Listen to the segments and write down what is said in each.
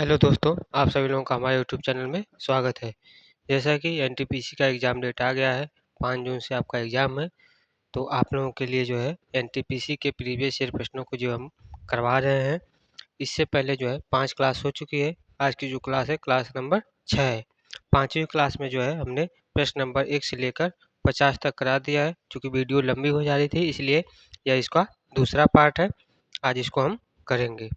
Hello दोस्तों, आप सभी लोगों का हमारे यूट्यूब चैनल में स्वागत है। जैसा कि एनटीपीसी का एग्ज़ाम डेट आ गया है, 5 जून से आपका एग्ज़ाम है। तो आप लोगों के लिए जो है एनटीपीसी के प्रीवियस ईयर प्रश्नों को जो हम करवा रहे हैं। इससे पहले जो है 5 क्लास हो चुकी है। आज की जो क्लास है क्लास नंबर 6 है। 5वीं क्लास में जो है हमने प्रश्न नंबर 1 से लेकर 50 तक करा दिया है। चूँकि वीडियो लंबी हो जा रही थी, इसलिए यह इसका दूसरा पार्ट है। आज इसको हम करेंगे।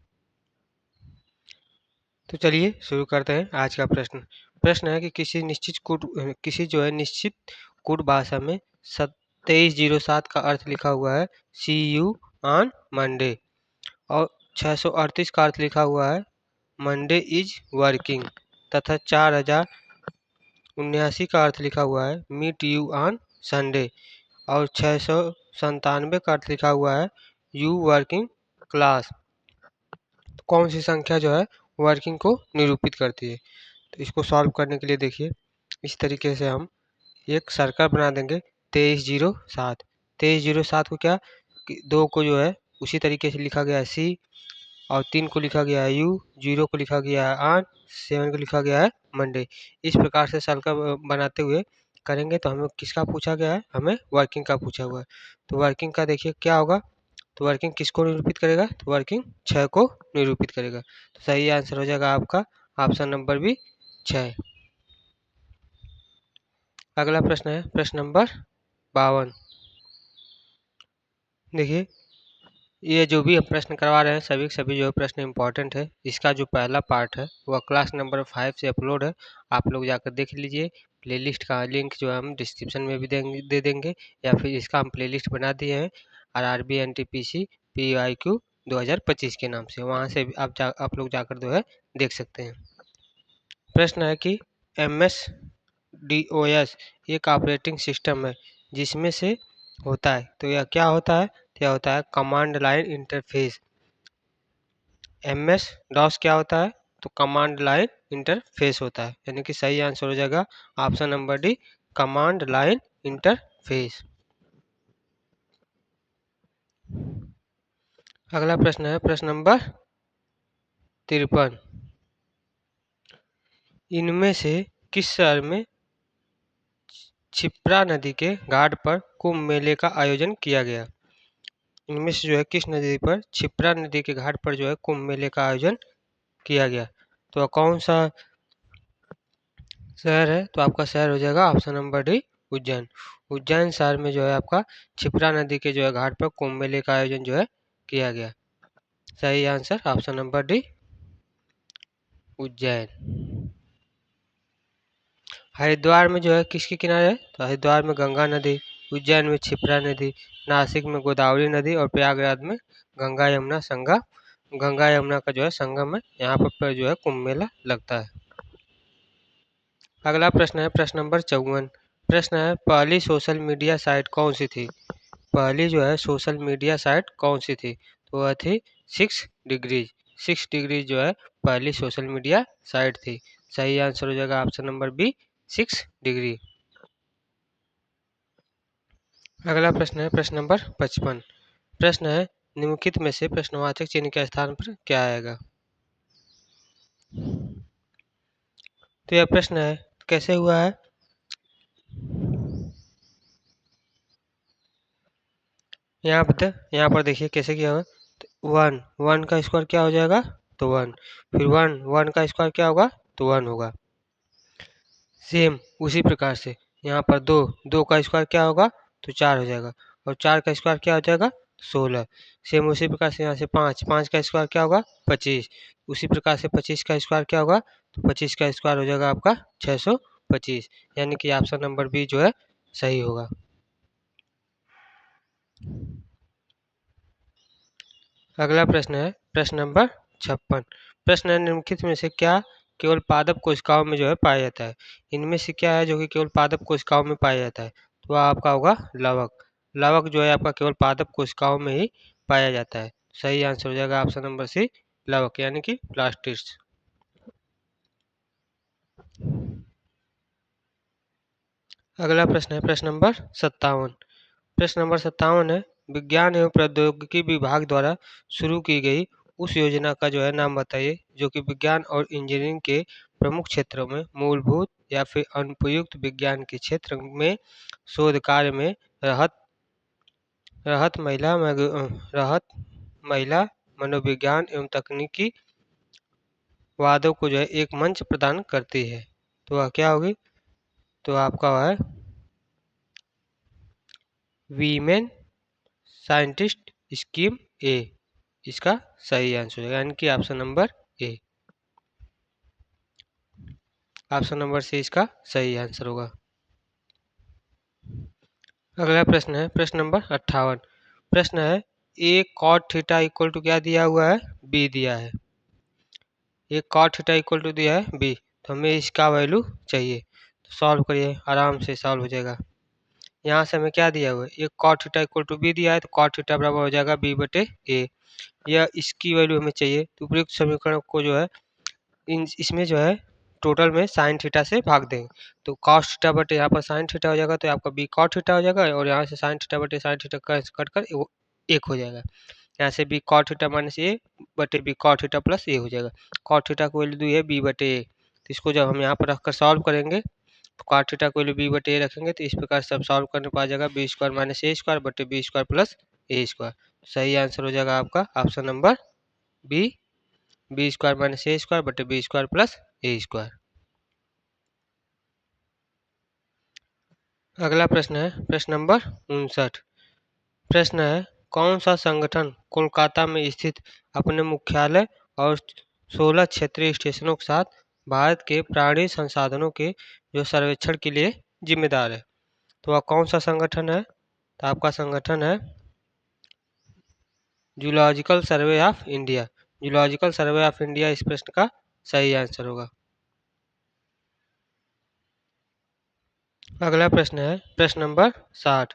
तो चलिए शुरू करते हैं आज का प्रश्न। प्रश्न है कि किसी जो है निश्चित कूट भाषा में 2307 का अर्थ लिखा हुआ है सी यू ऑन मंडे, और 638 का अर्थ लिखा हुआ है मंडे इज वर्किंग, तथा 4079 का अर्थ लिखा हुआ है मीट यू ऑन संडे, और 697 का अर्थ लिखा हुआ है यू वर्किंग क्लास। तो कौन सी संख्या जो है वर्किंग को निरूपित करती है? तो इसको सॉल्व करने के लिए देखिए, इस तरीके से हम एक सर्कल बना देंगे। 2307, 2307 को क्या कि 2 को जो है उसी तरीके से लिखा गया है सी, और 3 को लिखा गया है यू, 0 को लिखा गया है ऑन, 7 को लिखा गया है मंडे। इस प्रकार से सर्कल बनाते हुए करेंगे तो हमें किसका पूछा गया है? हमें वर्किंग का पूछा हुआ है। तो वर्किंग का देखिए क्या होगा, तो वर्किंग किसको निरूपित करेगा? तो वर्किंग 6 को निरूपित करेगा। तो सही आंसर हो जाएगा आपका ऑप्शन नंबर बी 6। अगला प्रश्न है प्रश्न नंबर 52। देखिए, ये जो भी हम प्रश्न करवा रहे हैं सभी के सभी जो है प्रश्न इंपॉर्टेंट है। इसका जो पहला पार्ट है वह क्लास नंबर 5 से अपलोड है, आप लोग जाकर देख लीजिए। प्लेलिस्ट का लिंक जो है हम डिस्क्रिप्शन में भी दे देंगे, या फिर इसका हम प्लेलिस्ट बना दिए हैं आरआरबी एनटीपीसी पीवाईक्यू 2025 के नाम से, वहाँ से भी आप लोग जाकर जो है देख सकते हैं। प्रश्न है कि MS-DOS एक ऑपरेटिंग सिस्टम है जिसमें से होता है, तो यह क्या होता है? तो यह होता है कमांड लाइन इंटरफेस। MS-DOS क्या होता है? तो कमांड लाइन इंटरफेस होता है, यानी कि सही आंसर हो जाएगा option number D, command line interface. अगला प्रश्न है प्रश्न नंबर 53। इनमें से किस शहर में क्षिप्रा नदी के घाट पर कुंभ मेले का आयोजन किया गया? इनमें से जो है किस नदी पर, क्षिप्रा नदी के घाट पर जो है कुंभ मेले का आयोजन किया गया? तो वह कौन सा शहर है? तो आपका शहर हो जाएगा option number D, Ujjain. Ujjain शहर में जो है आपका क्षिप्रा नदी के जो है घाट पर कुंभ मेले का आयोजन जो है किया गया। सही answer option number D, Ujjain. Haridwar में जो है किसके किनारे है? तो हरिद्वार में गंगा नदी, उज्जैन में क्षिप्रा नदी, नासिक में गोदावरी नदी, और प्रयागराज में गंगा यमुना का जो है संगम है। यहाँ पर जो है कुंभ मेला लगता है। अगला प्रश्न है प्रश्न नंबर 54। प्रश्न है पहली सोशल मीडिया साइट कौन सी थी? पहली जो है सोशल मीडिया साइट कौन सी थी? तो वह थी 6 डिग्रीज। 6 डिग्रीज जो है पहली सोशल मीडिया साइट थी। सही आंसर हो जाएगा ऑप्शन नंबर बी, 6 डिग्री। अगला प्रश्न है प्रश्न नंबर 55। प्रश्न है निम्नलिखित में से प्रश्नवाचक चिन्ह के स्थान पर क्या आएगा? तो यह प्रश्न है कैसे हुआ है? यहाँ पर देखिए कैसे किया हुआ। तो 1 का स्क्वायर क्या हो जाएगा? तो 1। फिर 1 का स्क्वायर क्या होगा? तो 1 होगा। सेम उसी प्रकार से यहाँ पर 2 का स्क्वायर क्या होगा? तो 4 हो जाएगा। और 4 का स्क्वायर क्या हो जाएगा? 16। सेम उसी प्रकार से यहाँ से 5 का स्क्वायर क्या होगा? 25। उसी प्रकार से 25 का स्क्वायर क्या होगा? तो 25 का स्क्वायर हो जाएगा आपका 625, यानी कि ऑप्शन नंबर बी जो है सही होगा। अगला प्रश्न है प्रश्न नंबर 56। प्रश्न है निम्नलिखित में से क्या केवल पादप कोशिकाओं में जो है पाया जाता है? इनमें से क्या है जो कि केवल पादप कोशिकाओं में पाया जाता है? तो वह आपका होगा लवक। लवक जो है आपका केवल पादप कोशिकाओं में ही पाया जाता है। सही आंसर हो जाएगा ऑप्शन नंबर सी, लवक, यानी कि प्लास्टिड्स। अगला प्रश्न है प्रश्न नंबर 57। प्रश्न नंबर 57 है विज्ञान एवं प्रौद्योगिकी विभाग द्वारा शुरू की गई उस योजना का जो है नाम बताइए जो कि विज्ञान और इंजीनियरिंग के प्रमुख क्षेत्रों में मूलभूत या फिर अनुपयुक्त विज्ञान के क्षेत्र में शोध कार्य में रहत रहत महिला रहत महिला मनोविज्ञान एवं तकनीकी वादों को जो है एक मंच प्रदान करती है। तो वह क्या होगी? तो आपका वह है वीमेन साइंटिस्ट स्कीम ए, इसका सही आंसर होगा, यानी कि option number A, option number C इसका सही आंसर होगा। अगला प्रश्न है प्रश्न नंबर 58। प्रश्न है ए कॉट थीटा इक्वल टू क्या दिया हुआ है? बी दिया है। ए कॉट थीटा इक्वल टू दिया है बी, तो हमें इसका वैल्यू चाहिए। तो सॉल्व करिए, आराम से सॉल्व हो जाएगा। यहाँ से हमें क्या दिया हुआ है? एक cot theta equal to B दिया है, तो कॉट थीटा बराबर हो जाएगा बी बटे ए। यह इसकी वैल्यू हमें चाहिए, तो उपयुक्त समीकरण को जो है इसमें जो है टोटल में साइन थीटा से भाग देंगे। तो कॉस थीटा बटे यहाँ पर साइन थीटा हो जाएगा, तो आपका बी कॉट थीटा हो जाएगा, और यहाँ से साइन थीटा बटे साइन थीटा कट कर वो एक हो जाएगा। यहाँ से बी कॉट थीटा माइनस ए बटे बी कॉट थीटा प्लस ए हो जाएगा। कॉट थीटा को वैल्यू दी है बी बटे ए, तो इसको जब हम यहाँ पर रखकर सॉल्व करेंगे तो कॉट थीटा को वैल्यू बी बटे ए रखेंगे, तो इस प्रकार से सब सॉल्व करने पर आ जाएगा B square minus A square बटे B square plus A square. सही आंसर हो जाएगा आपका option number B, B square minus A square बटे B square plus A square. अगला प्रश्न है प्रश्न नंबर 59। प्रश्न है कौन सा संगठन कोलकाता में स्थित अपने मुख्यालय और 16 क्षेत्रीय स्टेशनों के साथ भारत के प्राणी संसाधनों के जो सर्वेक्षण के लिए जिम्मेदार है? तो वह कौन सा संगठन है? तो आपका संगठन है zoological survey of India. Zoological survey of India इस प्रश्न का सही आंसर होगा। अगला प्रश्न है प्रश्न नंबर 60।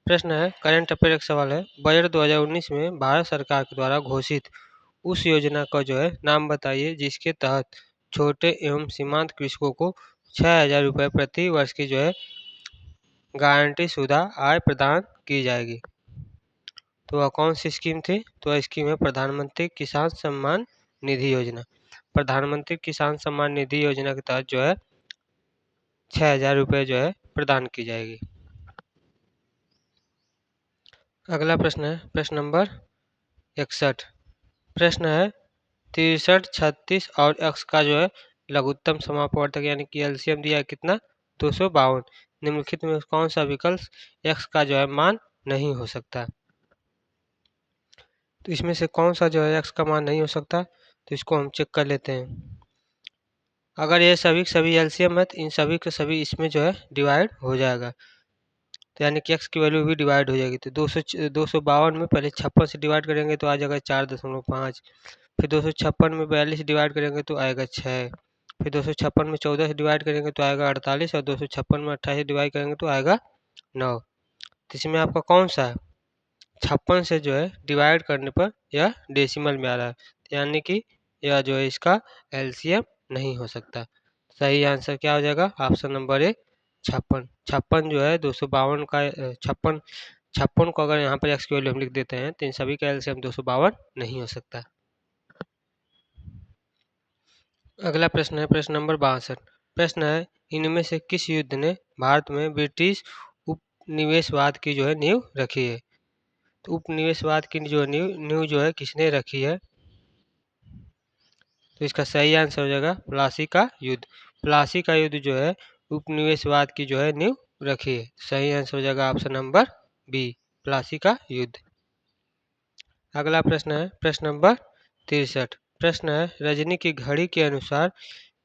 प्रश्न है करंट अफेयर एक सवाल है, बजट 2019 में भारत सरकार के द्वारा घोषित उस योजना का जो है नाम बताइए जिसके तहत छोटे एवं सीमांत कृषकों को 6,000 रुपये प्रति वर्ष की जो है गारंटी शुदा आय प्रदान की जाएगी। तो वह कौन सी स्कीम थी? तो वह स्कीम है प्रधानमंत्री किसान सम्मान निधि योजना। प्रधानमंत्री किसान सम्मान निधि योजना के तहत जो है 6,000 रुपये जो है प्रदान की जाएगी। अगला प्रश्न है प्रश्न नंबर 61। प्रश्न है 63, 36 और x का जो है लघुत्तम समापवर्तक यानी कि एलसीएम दिया है कितना? 252। निम्नलिखित में कौन सा विकल्प x का जो है मान नहीं हो सकता? तो इसमें से कौन सा जो है x का मान नहीं हो सकता? तो इसको हम चेक कर लेते हैं। अगर ये सभी सभी एलसीएम है तो इन सभी के सभी इसमें जो है डिवाइड हो जाएगा, तो यानी कि x की वैल्यू भी डिवाइड हो जाएगी। तो 252 में पहले 56 से डिवाइड करेंगे तो आ जाएगा 4.5, फिर 256 में 42 डिवाइड करेंगे तो आएगा 6, फिर 256 में 14 से डिवाइड करेंगे तो आएगा 48, और 256 में 28 डिवाइड करेंगे तो आएगा 9। तो इसमें आपका कौन सा है? 56 से जो है डिवाइड करने पर यह डेसिमल में आ रहा है, यानी कि यह जो है इसका एलसीएम नहीं हो सकता। सही आंसर क्या हो जाएगा? ऑप्शन नंबर ए 56। 56 जो है 252 का 56 56 को अगर यहाँ पर एक्स की वैल्यू हम लिख देते हैं तो इन सभी का एलसीएम 252 नहीं हो सकता। अगला प्रश्न है प्रश्न नंबर 62। प्रश्न है इनमें से किस युद्ध ने भारत में ब्रिटिश उपनिवेशवाद की जो है नींव रखी है? तो उपनिवेशवाद की जो नींव जो है किसने रखी है? तो इसका सही आंसर हो जाएगा प्लासी का युद्ध। प्लासी का युद्ध जो है उपनिवेशवाद की जो है नींव रखी है। सही आंसर हो जाएगा ऑप्शन नंबर बी, प्लासी का युद्ध। अगला प्रश्न है प्रश्न नंबर 63। प्रश्न है रजनी की घड़ी के अनुसार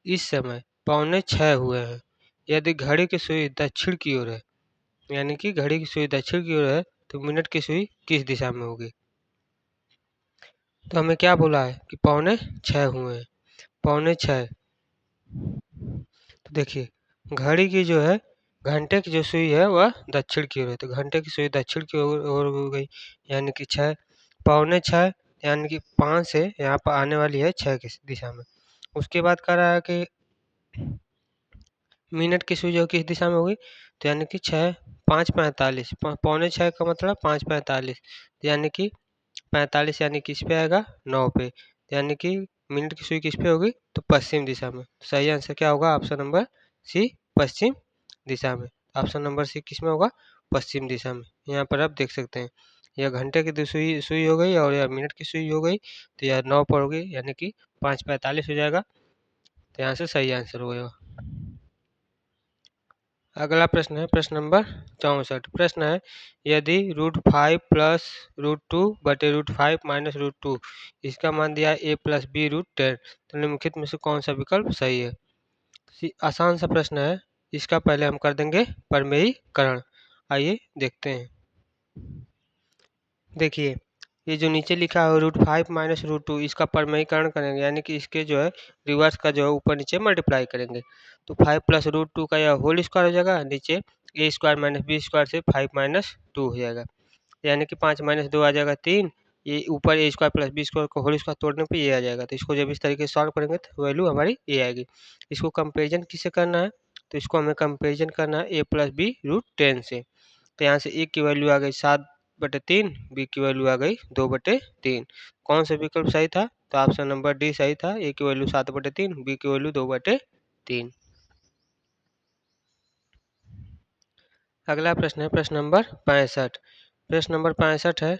इस समय 5:45 हुए हैं। यदि घड़ी की सुई दक्षिण की ओर है, यानी कि घड़ी की सुई दक्षिण की ओर है, तो मिनट की सुई किस दिशा में होगी? तो हमें क्या बोला है कि 5:45 हुए हैं, 5:45। तो देखिए घड़ी की जो है घंटे की जो सुई है वह दक्षिण की ओर है, तो घंटे की सुई दक्षिण की ओर हो गई, यानी कि 6, 5:45 यानी कि 5 से यहाँ पर आने वाली है 6 की दिशा में। उसके बाद कह रहा है कि मिनट की सुई जो किस दिशा में होगी, तो यानी कि 6, 5:45, 5:45 का मतलब 5:45, यानी कि 45 यानी किस पे आएगा, 9 पे, यानी कि मिनट की सुई किस पे होगी, तो पश्चिम दिशा में। सही आंसर क्या होगा, ऑप्शन नंबर सी, पश्चिम दिशा में। ऑप्शन नंबर सी किस में होगा, पश्चिम दिशा में। यहाँ पर आप देख सकते हैं, यह घंटे की सुई सुई हो गई और यह मिनट की सुई हो गई, तो यह 9 पर होगी, यानी कि 5:45 हो जाएगा। तो यहाँ से सही आंसर होगा। अगला प्रश्न है प्रश्न नंबर 64। प्रश्न है, यदि √5 प्लस √2 बटे √5 माइनस √2 इसका मान दिया है a प्लस बी √10, तो निम्नलिखित में से कौन सा विकल्प सही है। आसान सा प्रश्न है, इसका पहले हम कर देंगे प्रमेयीकरण। आइए देखते हैं। देखिए, ये जो नीचे लिखा है √5 माइनस √2 इसका प्रमेयीकरण करेंगे, यानी कि इसके जो है रिवर्स का जो है ऊपर नीचे मल्टीप्लाई करेंगे। तो 5 प्लस √2 का यह होल स्क्वायर हो जाएगा, नीचे a square minus B square से 5 माइनस 2 हो जाएगा, यानी कि 5 माइनस 2 आ जाएगा 3। ये ऊपर a square plus B square को होल स्क्वायर तोड़ने पे ये आ जाएगा। तो इसको जब इस तरीके से सॉल्व करेंगे तो वैल्यू हमारी ये आएगी। इसको कंपेरिजन किससे करना है, तो इसको हमें कंपेरिजन करना है a प्लस बी √10 से। तो यहाँ से a की वैल्यू आ गई 7/3, बी की वैल्यू आ गई 2/3। कौन सा विकल्प सही था, तो ऑप्शन नंबर डी सही था, a की वैल्यू 7/3, बी की वैल्यू 2/3। अगला प्रश्न है प्रश्न नंबर 65। प्रश्न नंबर 65 है,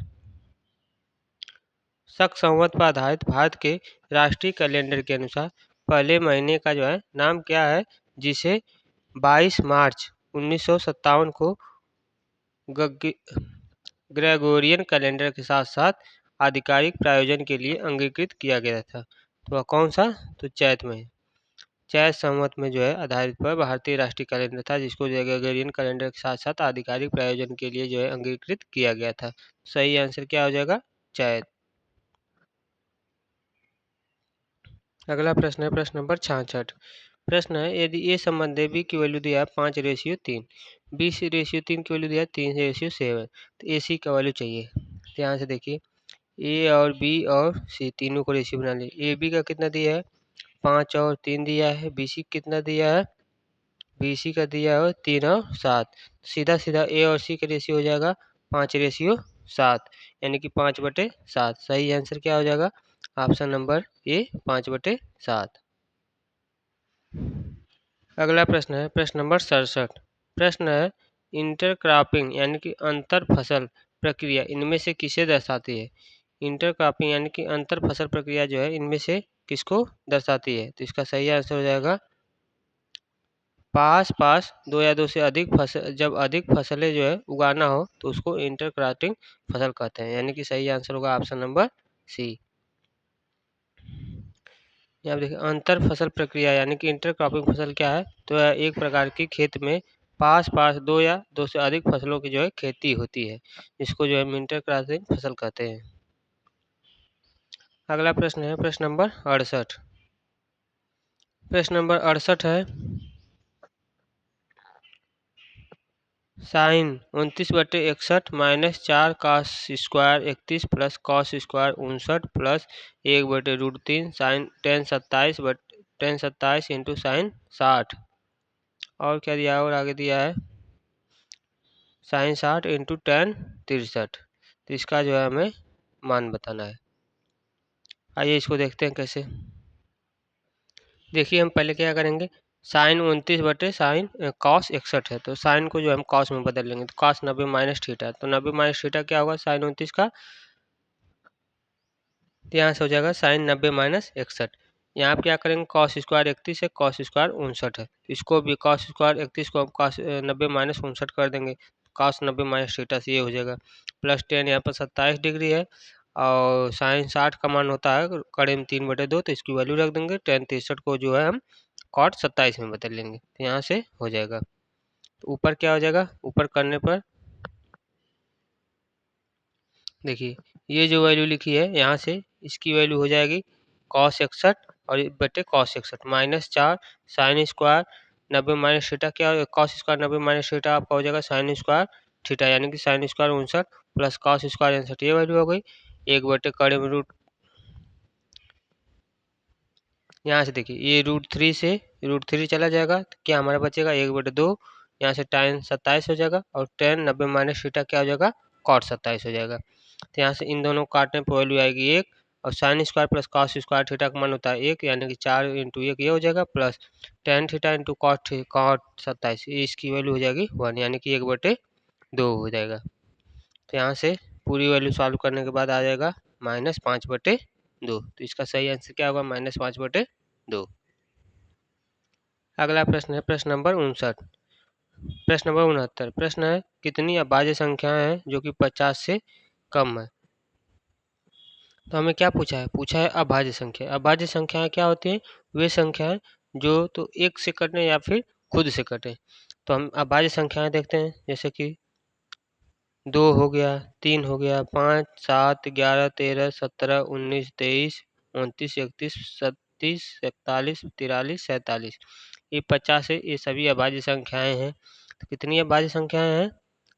शक संवत पर आधारित भारत के राष्ट्रीय कैलेंडर के अनुसार पहले महीने का जो है नाम क्या है, जिसे 22 मार्च 1957 को ग्रेगोरियन कैलेंडर के साथ साथ आधिकारिक प्रायोजन के लिए अंगीकृत किया गया था। तो वह कौन सा, तो चैत में। चैत संवत में जो है आधारित पर भारतीय राष्ट्रीय कैलेंडर था, जिसको ग्रेगोरियन कैलेंडर के साथ साथ आधिकारिक प्रायोजन के लिए जो है अंगीकृत किया गया था। सही आंसर क्या हो जाएगा, चैत। अगला प्रश्न है प्रश्न नंबर 66। प्रश्न है, यदि ए संबंध है बी की वैल्यू दिया है 5:3, बी से रेशियो 3 की वैल्यू दिया है 3:7, तो ए सी का वैल्यू चाहिए। तो यहाँ से देखिए, ए और बी और सी तीनों को रेशियो बना लिया। ए बी का कितना दिया है, 5 और 3 दिया है। बी सी कितना दिया है, बी सी का दिया है 3 और 7। सीधा सीधा ए और सी का रेशियो हो जाएगा 5:7, यानी कि 5/7। सही आंसर क्या हो जाएगा, ऑप्शन नंबर ए, 5/7। अगला प्रश्न है प्रश्न नंबर 67। प्रश्न है, इंटरक्रॉपिंग यानी कि अंतर फसल प्रक्रिया इनमें से किसे दर्शाती है। इंटरक्रॉपिंग यानी कि अंतर फसल प्रक्रिया जो है इनमें से किसको दर्शाती है, तो इसका सही आंसर हो जाएगा, पास पास दो या दो से अधिक फसल, जब अधिक फसलें जो है उगाना हो तो उसको इंटरक्रॉपिंग फसल कहते हैं, यानी कि सही आंसर होगा ऑप्शन नंबर सी। यहाँ देखिए, अंतर फसल प्रक्रिया यानी कि इंटरक्रॉपिंग फसल क्या है, तो यह एक प्रकार की खेत में पास पास दो या दो से अधिक फसलों की जो है खेती होती है, इसको जो है हम इंटरक्रॉपिंग फसल कहते हैं। अगला प्रश्न है प्रश्न नंबर 68। प्रश्न नंबर 68 है, sine 29/61 minus 4 cos square 31 plus cos square 59 plus 1/√3 sine 10/27 into sine 60। और क्या दिया है, और आगे दिया है साइन 60 इंटू 10/63। तो इसका जो है हमें मान बताना है। आइए इसको देखते हैं कैसे। देखिए, हम पहले क्या करेंगे, साइन 29/साइन कॉस 61 है, तो साइन को जो हम कॉस में बदल लेंगे, तो कॉस 90 माइनस थीटा, तो 90 माइनस थीटा क्या होगा साइन 29 का, तो यहाँ से हो जाएगा साइन 90 माइनस 61। यहाँ आप क्या करेंगे, कॉस स्क्वायर 31 है, कॉस स्क्वायर 59 है, इसको भी कॉस स्क्वायर 31 को हम कॉस 90 माइनस 59 कर देंगे, कॉस 90 माइनस थीटा से ये हो जाएगा। प्लस 10 यहाँ पर 27 डिग्री है, और साइन 60 का मान होता है कड़े में 3/2, तो इसकी वैल्यू रख देंगे। 10/63 को जो है हम कॉट 27 में बदल लेंगे, तो यहाँ से हो जाएगा। तो ऊपर क्या हो जाएगा, ऊपर करने पर देखिए, ये जो वैल्यू लिखी है यहाँ से इसकी वैल्यू हो जाएगी कॉस 61 और बटे cos 61 minus 4 sine square 90 minus theta, क्या कॉस स्क्वायर 90 माइनस थीटा आपका हो जाएगा साइन स्क्वायर थीटा, यानी कि sine square 59 plus cos square 61, ये वैल्यू हो गई। 1/कड़े में रूट, यहाँ से देखिए ये √3 से √3 चला जाएगा, तो क्या हमारा बचेगा 1/2, यहाँ से tan 27 हो जाएगा, और tan 90 माइनस थीटा क्या हो जाएगा कॉट 27 हो जाएगा। तो यहाँ से इन दोनों काटने पर वैल्यू आएगी 1, और sine square plus cos square theta का मान होता है 1, यानी कि 4 इंटू 1 ये हो जाएगा, plus ten theta into cot 27 इसकी वैल्यू हो जाएगी 1, यानी कि 1/2 हो जाएगा। तो यहाँ से पूरी वैल्यू सॉल्व करने के बाद आ जाएगा -5/2। तो इसका सही आंसर क्या होगा? -5/2। अगला प्रश्न है प्रश्न नंबर 59। प्रश्न नंबर 69 प्रश्न है, कितनी अभाज्य संख्याएं हैं जो कि 50 से कम है? तो हमें क्या पूछा है? पूछा है अभाज्य संख्या। अभाज्य संख्याएं क्या होती हैं? वे संख्याएं जो तो एक से कटें या फिर खुद से कटें। तो हम अभाज्य संख्याएं देखते हैं, जैसे कि 2 हो गया, 3 हो गया, 5, 7, 11, 13, 17, 19, 23, 29, 31, 37, 41, 43, 47, ये 50 है। ये सभी अभाज्य संख्याएं हैं। तो कितनी अभाज्य संख्याएं हैं?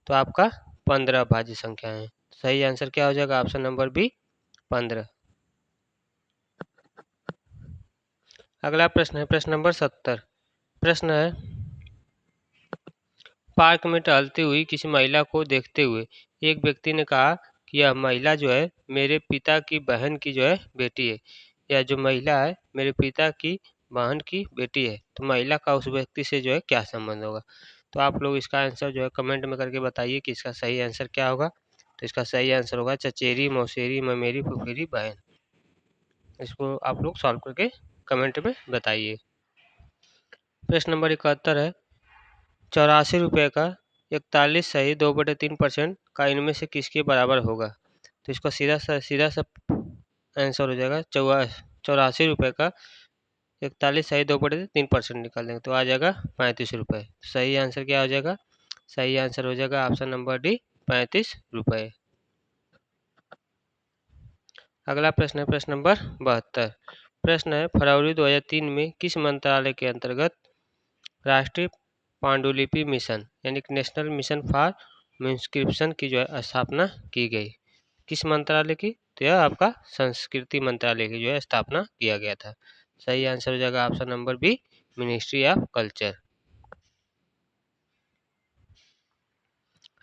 तो आपका 15 अभाज्य संख्याएं हैं। सही आंसर क्या हो जाएगा? Option number B, 15। अगला प्रश्न है प्रश्न नंबर 70। प्रश्न है, पार्क में टहलती हुई किसी महिला को देखते हुए एक व्यक्ति ने कहा कि यह महिला जो है मेरे पिता की बहन की जो है बेटी है। यह जो महिला है मेरे पिता की बहन की बेटी है। तो महिला का उस व्यक्ति से जो है क्या संबंध होगा? तो आप लोग इसका आंसर जो है कमेंट में करके बताइए कि इसका सही आंसर क्या होगा। तो इसका सही आंसर होगा चचेरी, मौसेरी, ममेरी, फुफेरी, बहन। इसको आप लोग सॉल्व करके कमेंट में बताइए। प्रश्न नंबर 71 है, 84 रुपये का 41 - 2/3% का इनमें से किसके बराबर होगा? तो इसका सीधा सा आंसर हो जाएगा 84 रुपये का 41 - 2/3% निकाल देंगे तो आ जाएगा 35 रुपये। सही आंसर क्या हो जाएगा? सही आंसर हो जाएगा ऑप्शन नंबर डी, 35 रुपये। अगला प्रश्न है प्रश्न नंबर 72। प्रश्न है, फरवरी 2003 में किस मंत्रालय के अंतर्गत राष्ट्रीय पांडुलिपि मिशन यानी कि नेशनल मिशन फॉर इंस्क्रिप्शन की जो है स्थापना की गई? किस मंत्रालय की? तो यह आपका संस्कृति मंत्रालय की जो है स्थापना किया गया था। सही आंसर हो जाएगा option number B, ministry of culture.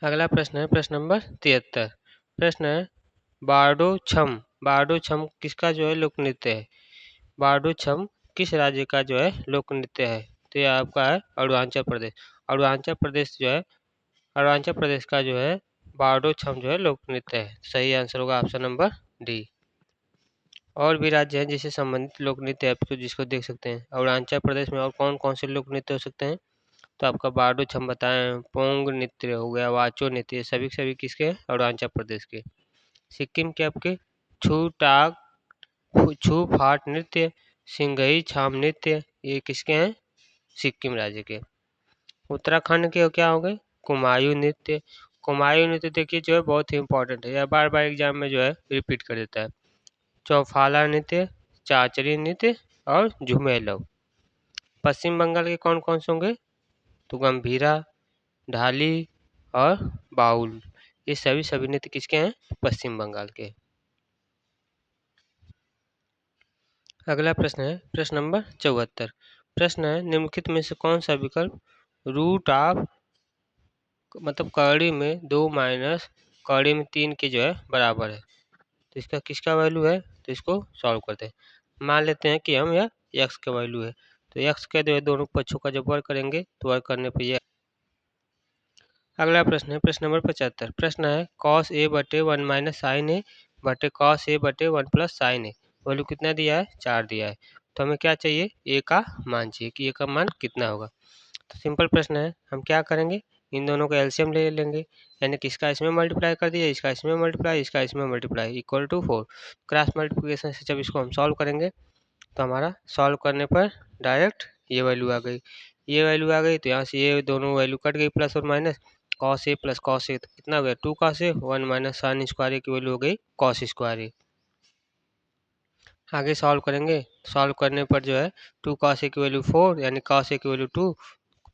अगला प्रश्न है प्रश्न नंबर 73। प्रश्न है, बारडो छम बारडो छम किसका जो है लोक नृत्य है? बारडो छम किस राज्य का जो है लोक नृत्य है? तो यह आपका है अरुणाचल प्रदेश। अरुणाचल प्रदेश जो है अरुणाचल प्रदेश का जो है बारडो छम जो है लोक नृत्य है। सही आंसर होगा ऑप्शन नंबर डी। और भी राज्य हैं जिससे संबंधित लोक नृत्य आप जिसको देख सकते हैं। अरुणाचल प्रदेश में और कौन कौन से लोक नृत्य हो सकते हैं? तो आपका बारडो छम बताएं, पोंग नृत्य हो गया, वाचो नृत्य, सभी सभी किसके हैं? अरुणाचल प्रदेश के। सिक्किम के आपके छू टाग छू फाट नृत्य, सिंगही छाम नृत्य, ये किसके हैं? सिक्किम राज्य के। उत्तराखंड के क्या हो गए? कुमायूं नृत्य। कुमायूं नृत्य देखिए जो है बहुत ही इंपॉर्टेंट है, यह बार बार एग्जाम में जो है रिपीट कर देता है। चौफाला नृत्य, चाचरी नृत्य और झुमेलव। पश्चिम बंगाल के कौन कौन से होंगे? तो गंभीरा, ढाली और बाउल, ये सभी नृत्य किसके हैं? पश्चिम बंगाल के। अगला प्रश्न है प्रश्न नंबर 74। प्रश्न है, निम्नलिखित में से कौन सा विकल्प रूट ऑफ मतलब कड़ी में 2 माइनस कड़ी में 3 के जो है बराबर है? तो इसका किसका वैल्यू है? तो इसको सॉल्व करते हैं। मान लेते हैं कि हम यह एक्स का वैल्यू है। तो एक्स के जो है दोनों पक्षों का जब वर्ग करेंगे तो वर्ग करने पर यह। अगला प्रश्न है प्रश्न नंबर 75। प्रश्न है, कॉस ए बटे 1 माइनस साइन ए बटे कॉस ए बटे 1 प्लस साइन ए वैल्यू कितना दिया है? 4 दिया है। तो हमें क्या चाहिए? ए का मान चाहिए कि ए का मान कितना होगा। तो सिंपल प्रश्न है, हम क्या करेंगे? इन दोनों का एलसीएम ले लेंगे, यानी कि इसका इसमें मल्टीप्लाई कर दिया, इसका इसमें मल्टीप्लाई, इसका इसमें multiply equal to 4। Cross multiplication से जब इसको हम सॉल्व करेंगे तो हमारा सॉल्व करने पर डायरेक्ट ये वैल्यू आ गई। ये वैल्यू आ गई तो यहाँ से ये दोनों वैल्यू कट गई, प्लस और minus. Cos A plus cos A तो कितना हो गया? 2 cos A, 1 minus sine square ए की वैल्यू हो गई कॉस स्क्वायर ए। आगे सॉल्व करेंगे, सॉल्व करने पर जो है 2 कॉस ए की वैल्यू 4 यानी कॉस ए की वैल्यू 2।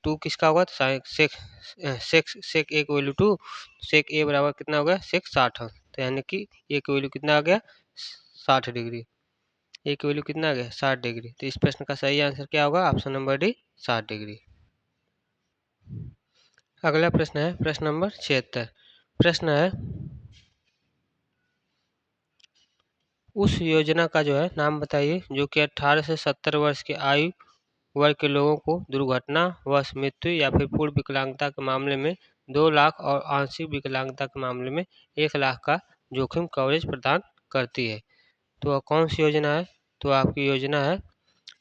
2 किसका होगा? तो सेक ए की वैल्यू 2। सेक ए बराबर कितना हो गया? सेक 60। तो यानी कि ए की वैल्यू कितना आ गया? 60 डिग्री। ए की वैल्यू कितना आ गया? 60 डिग्री। तो इस प्रश्न का सही आंसर क्या होगा? Option number D, 60 degree. अगला प्रश्न है प्रश्न नंबर 76। प्रश्न है, उस योजना का जो है नाम बताइए जो कि 18 से 70 वर्ष की आयु वर्ग के लोगों को दुर्घटनावश मृत्यु या फिर पूर्ण विकलांगता के मामले में 2 लाख और आंशिक विकलांगता के मामले में 1 लाख का जोखिम कवरेज प्रदान करती है। तो वह कौन सी योजना है? तो आपकी योजना है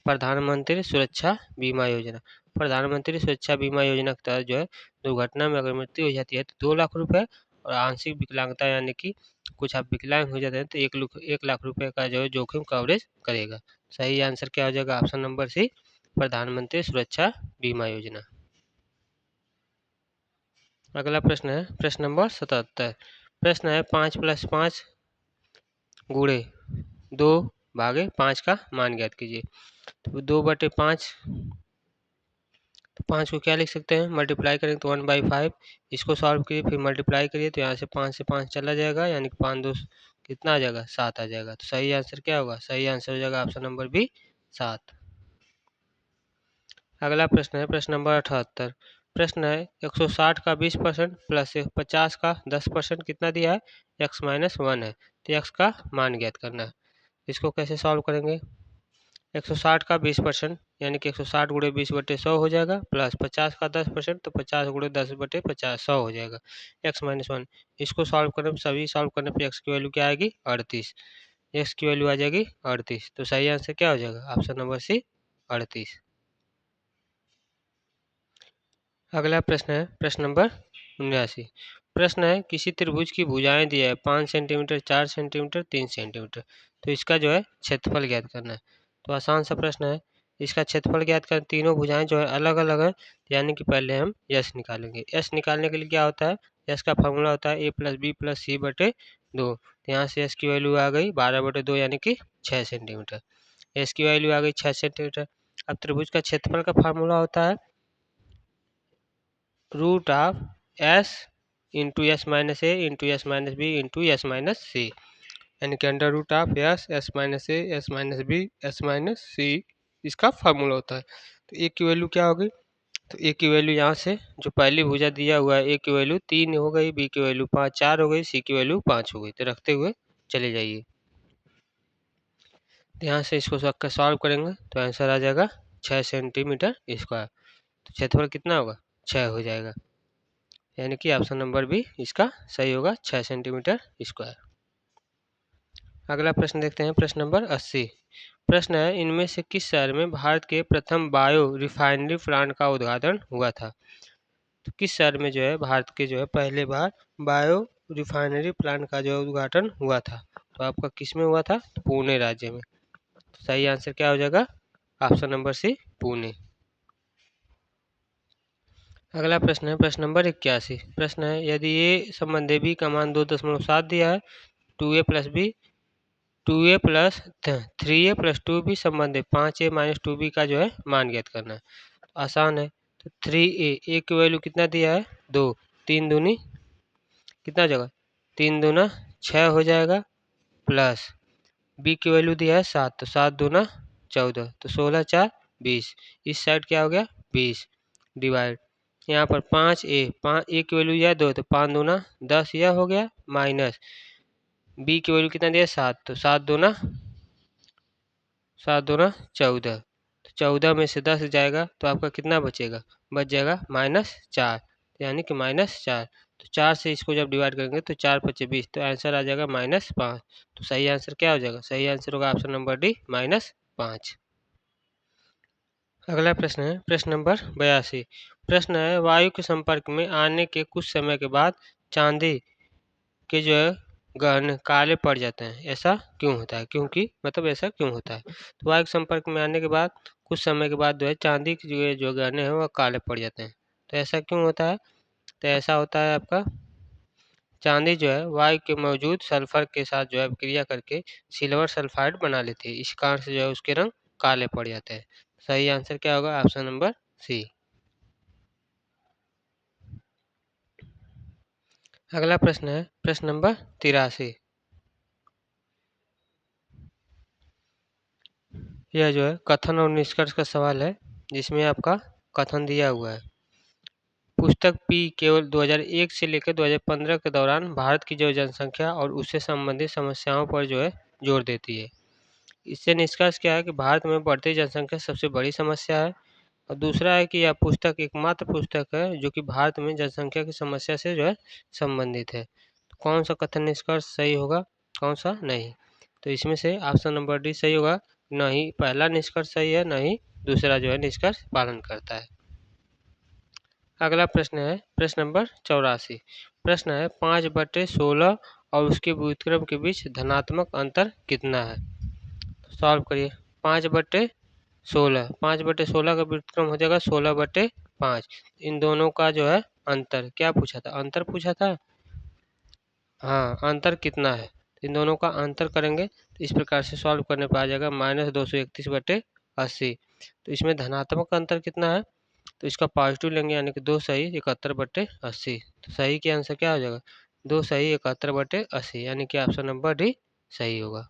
प्रधानमंत्री सुरक्षा बीमा योजना। प्रधानमंत्री सुरक्षा बीमा योजना के तहत जो है दुर्घटना में अगर मृत्यु हो जाती है तो 2 लाख रुपए और आंशिक विकलांगता यानी कि कुछ आप विकलांग हो जाते हैं तो 1 लाख रुपए का जो है जोखिम कवरेज करेगा। सही आंसर क्या हो जाएगा? ऑप्शन नंबर सी, प्रधानमंत्री सुरक्षा बीमा योजना। अगला प्रश्न है प्रश्न नंबर 77। प्रश्न है 5 + 5 गुणे 2 भागे 5 का मान ज्ञात कीजिए। तो 2/5, तो 5 को क्या लिख सकते हैं? मल्टीप्लाई करेंगे तो 1/5। इसको सॉल्व करिए फिर मल्टीप्लाई करिए तो यहाँ से 5 से 5 चला जाएगा यानी कि 5 2 कितना आ जाएगा? 7 आ जाएगा। तो सही आंसर क्या होगा? सही आंसर हो जाएगा ऑप्शन नंबर बी, 7। अगला प्रश्न है प्रश्न नंबर 78। प्रश्न है 160 का 20% प्लस 50 का 10% कितना दिया है? x-1 है। तो x का मान ज्ञात करना है। इसको कैसे सॉल्व करेंगे? 160 का 20% यानी कि 160 गुणे 20/100 हो जाएगा, प्लस 50 का 10% तो 50 गुणे 10/50 100 हो जाएगा, x-1। इसको सॉल्व करने पर सभी सॉल्व करने पर x की वैल्यू क्या आएगी? 38। x की वैल्यू आ जाएगी 38। तो सही आंसर क्या हो जाएगा? Option number C, 38। अगला प्रश्न है प्रश्न नंबर 79। प्रश्न है किसी त्रिभुज की भुजाएं दी है 5 सेंटीमीटर, 4 सेंटीमीटर, 3 सेंटीमीटर। तो इसका जो है क्षेत्रफल ज्ञात करना है। तो आसान सा प्रश्न है। इसका क्षेत्रफल ज्ञात कर, तीनों भुजाएं जो है अलग अलग है यानी कि पहले हम यस निकालेंगे। यस निकालने के लिए क्या होता है? यस का फॉर्मूला होता है a+b+c/2। तो यहाँ से यस की वैल्यू आ गई 12/2 यानी कि 6 सेंटीमीटर। एस की वैल्यू आ गई 6 सेंटीमीटर। अब त्रिभुज का क्षेत्रफल का फार्मूला होता है root of S into S minus A into S minus B into S minus C, यानी कि under root of S, S minus A, S minus B, S minus C इसका फार्मूला होता है। तो ए की वैल्यू क्या होगी? तो ए की वैल्यू यहाँ से जो पहली भुजा दिया हुआ है ए की वैल्यू 3 हो गई, बी की वैल्यू 5 4 हो गई, सी की वैल्यू 5 हो गई। तो रखते हुए चले जाइए। तो यहाँ से इसको सबका सॉल्व करेंगे तो आंसर आ जाएगा 6 सेंटीमीटर स्क्वायर। तो क्षेत्रफल कितना होगा? 6 हो जाएगा, यानी कि ऑप्शन नंबर बी इसका सही होगा, 6 सेंटीमीटर स्क्वायर। अगला प्रश्न देखते हैं प्रश्न नंबर 80। प्रश्न है इनमें से किस शहर में भारत के प्रथम बायो रिफाइनरी प्लांट का उद्घाटन हुआ था? तो किस शहर में जो है भारत के जो है पहले बार बायो रिफाइनरी प्लांट का जो उद्घाटन हुआ था? तो आपका किस में हुआ था? तो पुणे राज्य में। तो सही आंसर क्या हो जाएगा? Option number C, Pune. अगला प्रश्न है प्रश्न नंबर 81। प्रश्न है यदि ए संबंधी बी का मान 2.7 दिया है, 2a प्लस 3a+2b संबंधी 5a-2b का जो है मान ज्ञात करना है। तो आसान है। तो 3a, ए की वैल्यू कितना दिया है? 2, 3 दूनी कितना जगह? 3 दूना 6 हो जाएगा, प्लस बी की वैल्यू दिया है 7, तो 7 दूना 14, तो 16 4 20। इस साइड क्या हो गया? 20 डिवाइड, यहाँ पर 5 ए की वैल्यू यह 2, तो 5 दूना 10 यह हो गया, माइनस बी की वैल्यू कितना दिया? 7, तो 7 दूना 14, तो 14 में से 10 जाएगा तो आपका कितना बचेगा? बच जाएगा -4, यानी कि -4। तो 4 से इसको जब डिवाइड करेंगे तो 4 5 20, तो आंसर आ जाएगा -5। तो सही आंसर क्या हो जाएगा? सही आंसर होगा ऑप्शन नंबर डी, -5। अगला प्रश्न है प्रश्न नंबर 82। प्रश्न है वायु के संपर्क में आने के कुछ समय के बाद चांदी के जो है गहने काले पड़ जाते हैं, ऐसा क्यों होता है? क्योंकि मतलब ऐसा क्यों होता है? तो वायु के संपर्क में आने के बाद कुछ समय के बाद जो है चांदी के जो गहने हैं वह काले पड़ जाते हैं। तो ऐसा क्यों होता है? तो ऐसा होता है आपका चांदी जो है वायु के मौजूद सल्फर के साथ जो है क्रिया करके सिल्वर सल्फाइड बना लेती है, इस कारण से जो है उसके रंग काले पड़ जाते हैं। सही आंसर क्या होगा? Option number C. अगला प्रश्न है प्रश्न नंबर 83। यह जो है कथन और निष्कर्ष का सवाल है, जिसमें आपका कथन दिया हुआ है पुस्तक पी केवल 2001 से लेकर 2015 के दौरान भारत की जो जनसंख्या और उससे संबंधित समस्याओं पर जो है जोर देती है। इससे निष्कर्ष क्या है कि भारत में बढ़ती जनसंख्या सबसे बड़ी समस्या है। और दूसरा है कि यह पुस्तक एकमात्र पुस्तक है जो कि भारत में जनसंख्या की समस्या से जो है संबंधित है। तो कौन सा कथन निष्कर्ष सही होगा, कौन सा नहीं? तो इसमें से ऑप्शन नंबर डी सही होगा। न ही पहला निष्कर्ष सही है, न ही दूसरा जो है निष्कर्ष पालन करता है। अगला प्रश्न है प्रश्न नंबर 84। प्रश्न है 5/16 और उसके व्युत्क्रम के बीच धनात्मक अंतर कितना है? सॉल्व करिए। 5/16, 5/16 का व्युत्क्रम हो जाएगा 16/5। इन दोनों का जो है अंतर क्या पूछा था? अंतर पूछा था। हाँ, अंतर कितना है? इन दोनों का अंतर करेंगे तो इस प्रकार से सॉल्व करने पर आ जाएगा -231/80। तो इसमें धनात्मक अंतर कितना है? तो इसका पॉजिटिव लेंगे यानी कि 2 सही 71/80। तो सही के आंसर क्या हो जाएगा? 2 सही 71/80 यानी कि ऑप्शन नंबर डी सही होगा।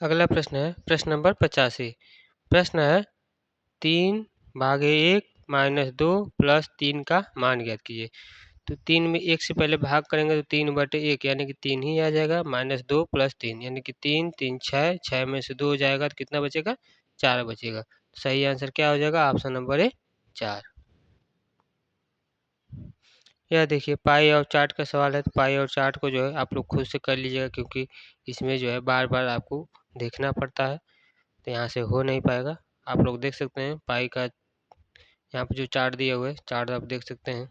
अगला प्रश्न है प्रश्न नंबर 85। प्रश्न है 3/1 -2 + 3 का मान ज्ञात कीजिए। तो 3 में 1 से पहले भाग करेंगे तो 3/1 यानी कि 3 ही आ जाएगा, -2 + 3 यानी कि 3 3 6, 6 में से 2 जाएगा तो कितना बचेगा? 4 बचेगा। सही आंसर क्या हो जाएगा? ऑप्शन नंबर ए 4। यह देखिए पाई और चार्ट का सवाल है। तो पाई और चार्ट को जो है आप लोग खुद से कर लीजिएगा क्योंकि इसमें जो है बार बार आपको देखना पड़ता है, तो यहाँ से हो नहीं पाएगा। आप लोग देख सकते हैं पाई का यहाँ पे जो चार्ट दिया हुआ है, चार्ट आप देख सकते हैं।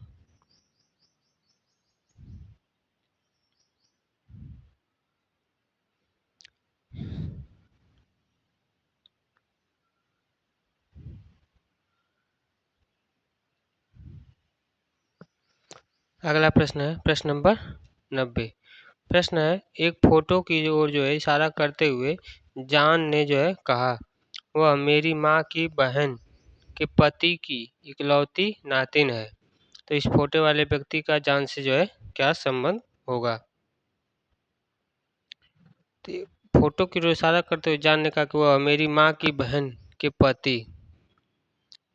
अगला प्रश्न है प्रश्न नंबर 90। प्रश्न है एक फोटो की ओर जो है इशारा करते हुए जॉन ने जो है कहा, वह मेरी माँ की बहन के पति की इकलौती नातिन है। तो इस फोटो वाले व्यक्ति का जॉन से जो है क्या संबंध होगा? तो ये फोटो की ओर इशारा करते हुए जॉन ने कहा कि वह मेरी माँ की बहन के पति,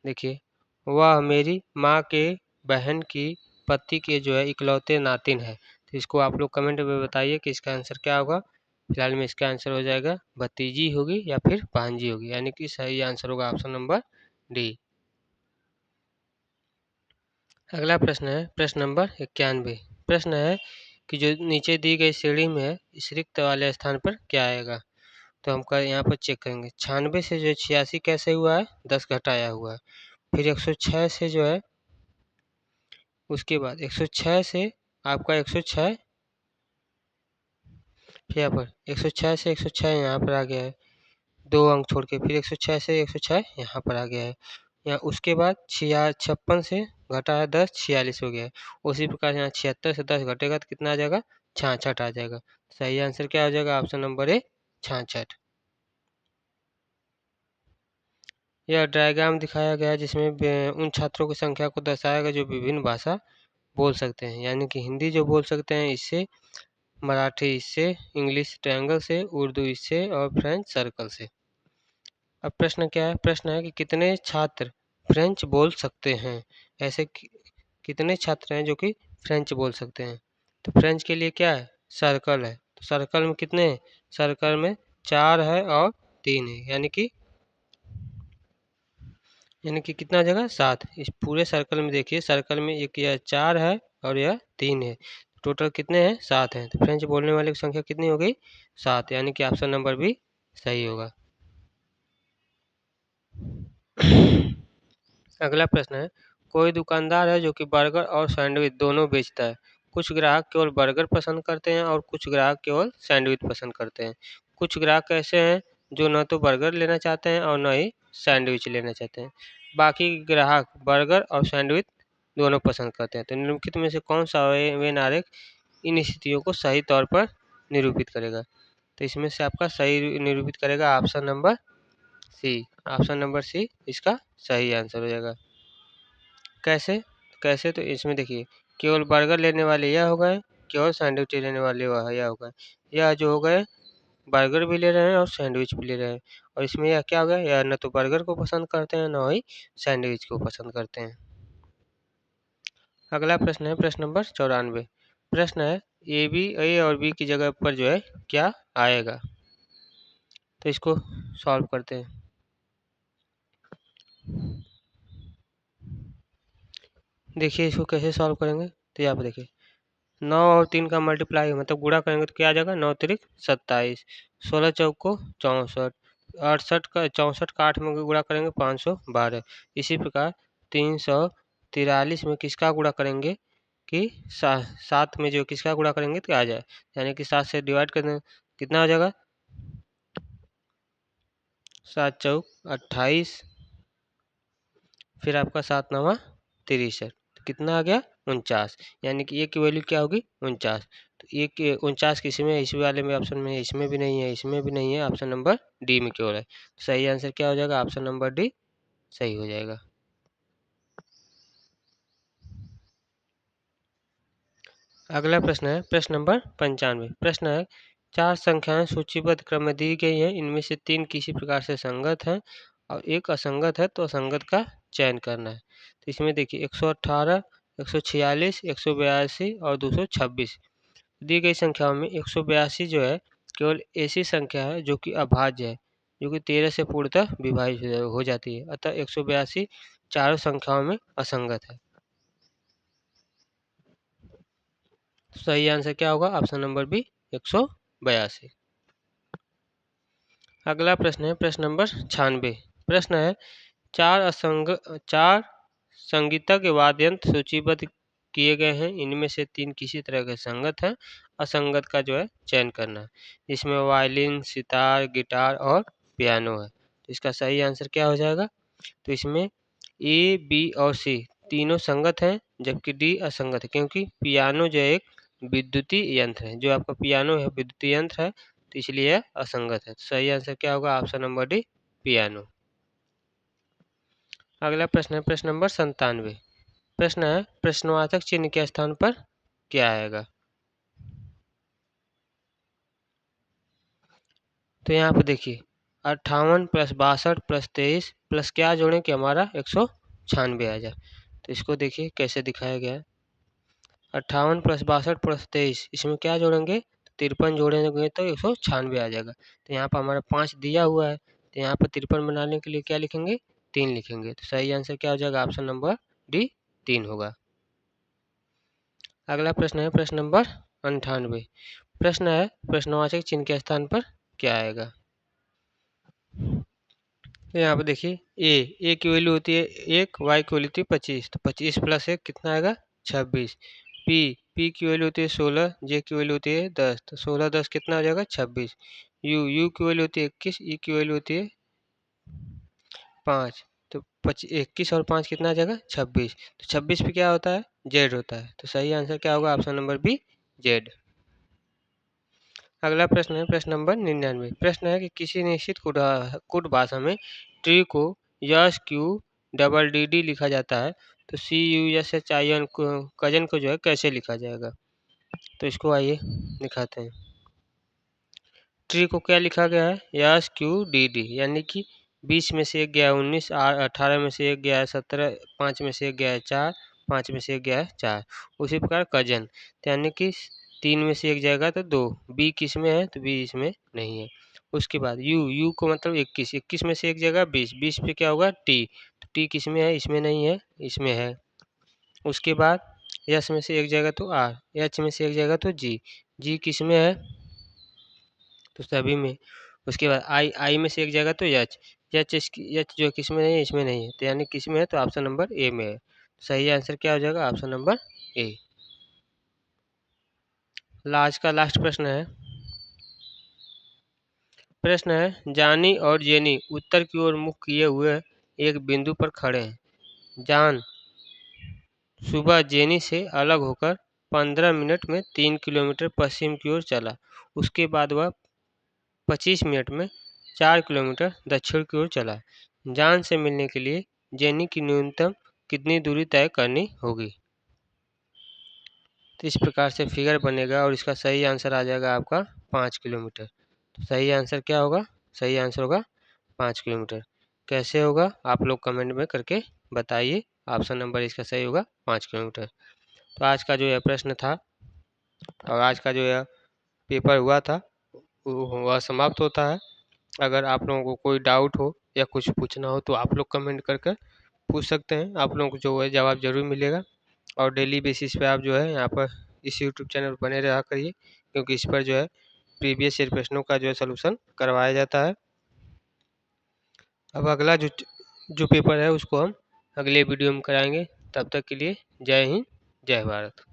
देखिए वह मेरी माँ के बहन की पति के जो है इकलौते नातिन है। तो इसको आप लोग कमेंट में बताइए कि इसका आंसर क्या होगा। फिलहाल में इसका आंसर हो जाएगा भतीजी होगी या फिर भांजी होगी, यानी कि सही आंसर होगा ऑप्शन नंबर डी। अगला प्रश्न है प्रश्न नंबर 91। प्रश्न है कि जो नीचे दी गई श्रेणी में है इस रिक्त वाले स्थान पर क्या आएगा? तो हम यहाँ पर चेक करेंगे 96 से जो है 86 कैसे हुआ है? 10 घटाया हुआ है। फिर 106 से जो है उसके बाद 106 से आपका 106 यहाँ पर 106 से 106 यहाँ पर आ गया है, 2 अंक छोड़ के। फिर 106 से 106 यहाँ पर आ गया है। यहाँ उसके बाद 56 से घटा है 10, 46 हो गया है। उसी प्रकार यहाँ 76 से 10 घटेगा तो कितना आ जाएगा? 66 आ जाएगा। सही आंसर क्या हो जाएगा? ऑप्शन नंबर ए 66। यह डायग्राम दिखाया गया है जिसमें उन छात्रों की संख्या को दर्शाया गया जो विभिन्न भाषा बोल सकते हैं, यानी कि हिंदी जो बोल सकते हैं इससे, मराठी इससे, इंग्लिश ट्रायंगल से, उर्दू इससे और फ्रेंच सर्कल से। अब प्रश्न क्या है? प्रश्न है कि कितने छात्र फ्रेंच बोल सकते हैं? ऐसे कितने छात्र हैं जो कि फ्रेंच बोल सकते हैं? तो फ्रेंच के लिए क्या है? सर्कल है। तो सर्कल में कितने हैं? सर्कल में 4 है और 3 है, यानी कि कितना जगह? 7। इस पूरे सर्कल में देखिए सर्कल में एक यह 4 है और यह 3 है। टोटल कितने हैं? 7 हैं। तो फ्रेंच बोलने वाले की संख्या कितनी हो गई? 7, यानी कि ऑप्शन नंबर बी सही होगा। अगला प्रश्न है कोई दुकानदार है जो कि बर्गर और सैंडविच दोनों बेचता है। कुछ ग्राहक केवल बर्गर पसंद करते हैं और कुछ ग्राहक केवल सैंडविच पसंद करते हैं। कुछ ग्राहक ऐसे हैं जो न तो बर्गर लेना चाहते हैं और न ही सैंडविच लेना चाहते हैं। बाकी ग्राहक बर्गर और सैंडविच दोनों पसंद करते हैं। तो निम्नलिखित में से कौन सा वेन आरेख इन स्थितियों को सही तौर पर निरूपित करेगा? तो इसमें से आपका सही निरूपित करेगा option number C. Option number C इसका सही आंसर हो जाएगा। कैसे? कैसे? तो इसमें देखिए केवल बर्गर लेने वाले यह हो गए, केवल सैंडविच लेने वाले वह यह हो गए। यह जो हो गए बर्गर भी ले रहे हैं और सैंडविच भी ले रहे हैं, और इसमें यह क्या हो गया? यह न तो बर्गर को पसंद करते हैं न ही सैंडविच को पसंद करते हैं। अगला प्रश्न है प्रश्न नंबर 94। प्रश्न है ए और बी की जगह पर जो है क्या आएगा। तो इसको सॉल्व करते हैं। देखिए इसको कैसे सॉल्व करेंगे। तो यहाँ पे देखिए 9 और 3 का मल्टीप्लाई मतलब गुणा करेंगे तो क्या आ जाएगा, 9 तिरिक 27, 16 चौक को 64, 64 का 8 में गुणा करेंगे 512। इसी प्रकार 343 में किसका गुणा करेंगे कि 7 में जो किसका गुणा करेंगे तो आ जाए, यानी कि 7 से डिवाइड कर दें कितना हो जाएगा, 7 चौक 28, फिर आपका 7 नवा 63, तो कितना आ गया 49, यानी कि ए की वैल्यू क्या होगी 49। तो ए के 49 किसी में, इस वाले में ऑप्शन में, इसमें भी नहीं है, इसमें भी नहीं है, ऑप्शन नंबर डी में केवल है। तो सही आंसर क्या हो जाएगा, ऑप्शन नंबर डी सही हो जाएगा। अगला प्रश्न है प्रश्न नंबर 95। प्रश्न है 4 संख्याएं सूचीबद्ध क्रम में दी गई हैं, इनमें से 3 किसी प्रकार से संगत हैं और एक असंगत है, तो असंगत का चयन करना है। तो इसमें देखिए 118, 146, 182 और 226 दी गई संख्याओं में 182 जो है केवल ऐसी संख्या है जो कि अभाज्य है, जो कि 13 से पूर्णतः विभाजित हो जाती है, अतः 182 चारों संख्याओं में असंगत है। सही आंसर क्या होगा, ऑप्शन नंबर बी 182। अगला प्रश्न है प्रश्न नंबर 96। प्रश्न है चार संगीतज्ञ वाद्य यंत्र सूचीबद्ध किए गए हैं, इनमें से 3 किसी तरह के संगत हैं, असंगत का जो है चयन करना है। इसमें वायलिन, सितार, गिटार और पियानो है। तो इसका सही आंसर क्या हो जाएगा, तो इसमें ए, बी और सी तीनों संगत हैं, जबकि डी असंगत है, क्योंकि पियानो जो एक विद्युतीय यंत्र है, जो आपका पियानो है विद्युतीय यंत्र है, तो इसलिए यह असंगत है। तो सही आंसर क्या होगा, ऑप्शन नंबर डी पियानो। अगला प्रश्न है प्रश्न नंबर 97। प्रश्न है प्रश्नवाचक चिन्ह के स्थान पर क्या आएगा। तो यहाँ पे देखिए 58 प्लस 62 प्लस 23 प्लस क्या जोड़ें कि हमारा 196 आ जाए। तो इसको देखिए कैसे दिखाया गया है। 58 प्लस 62 प्लस 23, इसमें क्या जोड़ेंगे, 53 जोड़ेंगे तो 196 आ जाएगा। तो यहाँ पर हमारा 5 दिया हुआ है, तो यहाँ पर 53 बनाने के लिए क्या लिखेंगे, 3 लिखेंगे। तो सही आंसर क्या हो जाएगा, ऑप्शन नंबर डी 3 होगा। अगला प्रश्न है प्रश्न नंबर 98। प्रश्न है प्रश्नवाचक चिन्ह के स्थान पर क्या आएगा। तो यहाँ पर देखिए ए की वैल्यू होती है 1, वाई की वैल्यू होती है 25, तो 25 प्लस 1 कितना आएगा 26। पी की वैल्यू होती है 16, जे की वैल्यू होती है 10, तो 16 10 कितना हो जाएगा 26। यू की वैल्यू होती है 21, ई की वैल्यू होती है 5, तो 21 और 5 कितना आ जाएगा 26। तो 26 पे क्या होता है, जेड होता है। तो सही आंसर क्या होगा, ऑप्शन नंबर बी जेड। अगला प्रश्न है प्रश्न नंबर 99। प्रश्न है कि किसी निश्चित कुट भाषा में ट्री को S Q double D D लिखा जाता है, तो C U S H I N cousin को जो है कैसे लिखा जाएगा। तो इसको आइए दिखाते हैं। ट्री को क्या लिखा गया है, यस क्यू डी डी, यानी कि 20 में से एक गया है 19, 18 में से एक गया है 17, 5 में से एक गया है 4, 5 में से एक गया है 4। उसी प्रकार कजन, यानी कि 3 में से एक जाएगा तो 2, बी किस में है तो बी इसमें नहीं है। उसके बाद यू को मतलब 21, 21 में से एक जगह 20, 20 पे क्या होगा टी, तो टी किस में है, इसमें नहीं है, इसमें है। उसके बाद यस में से एक जगह तो आर, एच में से एक जगह तो जी, जी किस में है तो सभी में। उसके बाद आई में से एक जगह तो एच, एच जो किस में नहीं है, इसमें नहीं है, तो यानी किस में है तो ऑप्शन नंबर ए में है। सही आंसर क्या हो जाएगा, ऑप्शन नंबर ए। आज का लास्ट प्रश्न है। प्रश्न है जानी और जेनी उत्तर की ओर मुख किए हुए एक बिंदु पर खड़े हैं। जान सुबह जेनी से अलग होकर 15 मिनट में 3 किलोमीटर पश्चिम की ओर चला। उसके बाद वह 25 मिनट में 4 किलोमीटर दक्षिण की ओर चला। जान से मिलने के लिए जेनी की न्यूनतम कितनी दूरी तय करनी होगी। तो इस प्रकार से फिगर बनेगा और इसका सही आंसर आ जाएगा आपका 5 किलोमीटर। तो सही आंसर क्या होगा, सही आंसर होगा 5 किलोमीटर। कैसे होगा आप लोग कमेंट में करके बताइए। ऑप्शन नंबर इसका सही होगा 5 किलोमीटर। तो आज का जो यह प्रश्न था और आज का जो यह पेपर हुआ था वह समाप्त होता है। अगर आप लोगों को कोई डाउट हो या कुछ पूछना हो तो आप लोग कमेंट कर कर पूछ सकते हैं, आप लोगों को जो है जवाब ज़रूर मिलेगा। और डेली बेसिस पे आप जो है यहाँ पर इस यूट्यूब चैनल पर बने रहा करिए, क्योंकि इस पर जो है प्रीवियस ईयर प्रश्नों का जो है सलूशन करवाया जाता है। अब अगला जो पेपर है उसको हम अगले वीडियो में कराएंगे। तब तक के लिए जय हिंद, जय भारत।